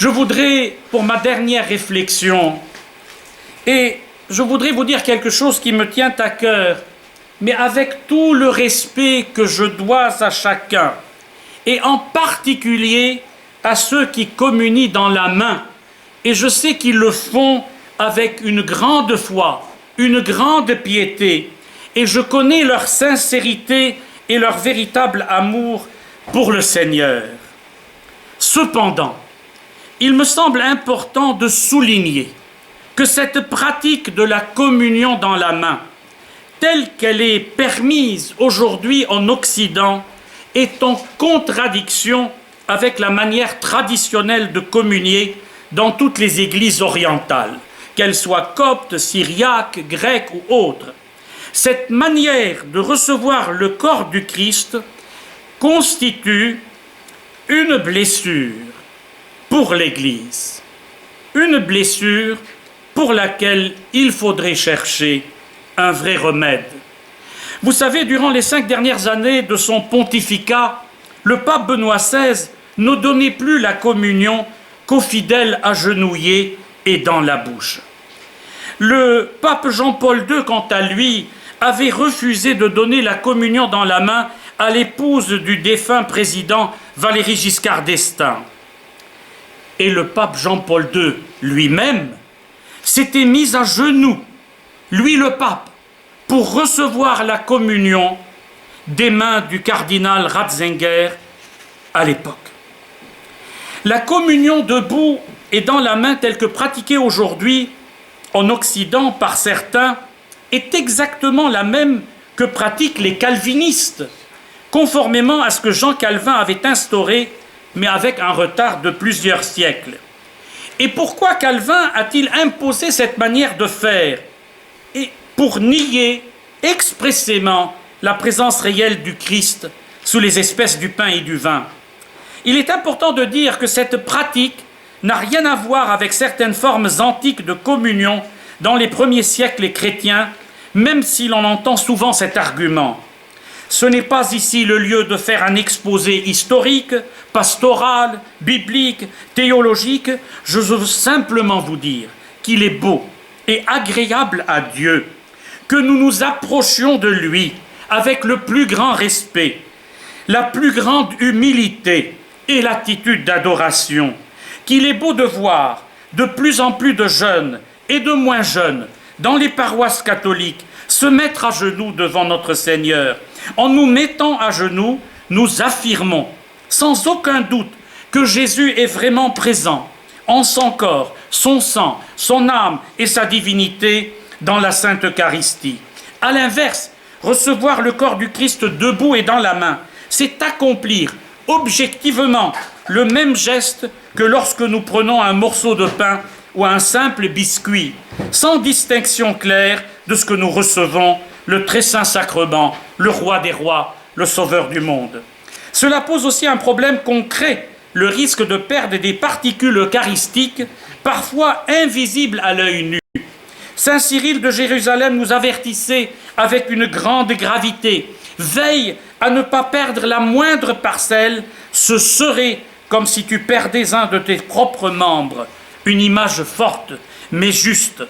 Je voudrais, pour ma dernière réflexion, et je voudrais vous dire quelque chose qui me tient à cœur, mais avec tout le respect que je dois à chacun, et en particulier à ceux qui communient dans la main, et je sais qu'ils le font avec une grande foi, une grande piété, et je connais leur sincérité et leur véritable amour pour le Seigneur. Cependant, il me semble important de souligner que cette pratique de la communion dans la main, telle qu'elle est permise aujourd'hui en Occident, est en contradiction avec la manière traditionnelle de communier dans toutes les églises orientales, qu'elles soient coptes, syriaques, grecques ou autres. Cette manière de recevoir le corps du Christ constitue une blessure pour l'Église, une blessure pour laquelle il faudrait chercher un vrai remède. Vous savez, durant les 5 dernières années de son pontificat, le pape Benoît XVI ne donnait plus la communion qu'aux fidèles agenouillés et dans la bouche. Le pape Jean-Paul II, quant à lui, avait refusé de donner la communion dans la main à l'épouse du défunt président Valéry Giscard d'Estaing. Et le pape Jean-Paul II lui-même s'était mis à genoux, lui le pape, pour recevoir la communion des mains du cardinal Ratzinger à l'époque. La communion debout et dans la main telle que pratiquée aujourd'hui en Occident par certains est exactement la même que pratiquent les calvinistes, conformément à ce que Jean Calvin avait instauré, mais avec un retard de plusieurs siècles. Et pourquoi Calvin a-t-il imposé cette manière de faire? Et pour nier expressément la présence réelle du Christ sous les espèces du pain et du vin. Il est important de dire que cette pratique n'a rien à voir avec certaines formes antiques de communion dans les premiers siècles chrétiens, même si l'on entend souvent cet argument. Ce n'est pas ici le lieu de faire un exposé historique, pastoral, biblique, théologique. Je veux simplement vous dire qu'il est beau et agréable à Dieu que nous nous approchions de lui avec le plus grand respect, la plus grande humilité et l'attitude d'adoration, qu'il est beau de voir de plus en plus de jeunes et de moins jeunes dans les paroisses catholiques se mettre à genoux devant notre Seigneur. En nous mettant à genoux, nous affirmons sans aucun doute que Jésus est vraiment présent en son corps, son sang, son âme et sa divinité dans la Sainte Eucharistie. À l'inverse, recevoir le corps du Christ debout et dans la main, c'est accomplir objectivement le même geste que lorsque nous prenons un morceau de pain ou un simple biscuit, sans distinction claire de ce que nous recevons, le très saint sacrement, le roi des rois, le sauveur du monde. Cela pose aussi un problème concret, le risque de perdre des particules eucharistiques, parfois invisibles à l'œil nu. Saint Cyril de Jérusalem nous avertissait avec une grande gravité. Veille à ne pas perdre la moindre parcelle, ce serait comme si tu perdais un de tes propres membres. Une image forte, mais juste.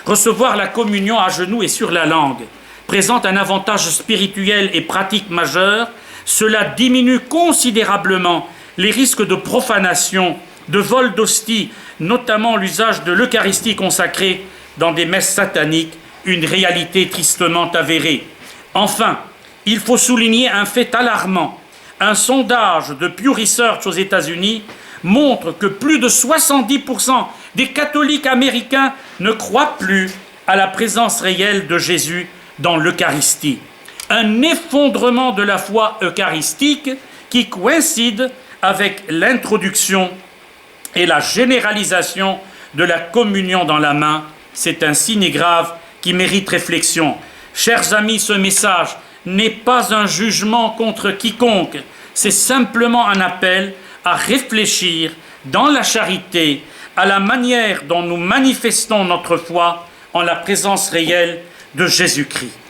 Recevoir la communion à genoux et sur la langue présente un avantage spirituel et pratique majeur. Cela diminue considérablement les risques de profanation, de vol d'hostie, notamment l'usage de l'Eucharistie consacrée dans des messes sataniques, une réalité tristement avérée. Enfin, il faut souligner un fait alarmant. Un sondage de Pew Research aux États-Unis montre que plus de 70% des catholiques américains ne croient plus à la présence réelle de Jésus dans l'Eucharistie. Un effondrement de la foi eucharistique qui coïncide avec l'introduction et la généralisation de la communion dans la main. C'est un signe grave qui mérite réflexion. Chers amis, ce message n'est pas un jugement contre quiconque, c'est simplement un appel à réfléchir dans la charité à la manière dont nous manifestons notre foi en la présence réelle de Jésus-Christ.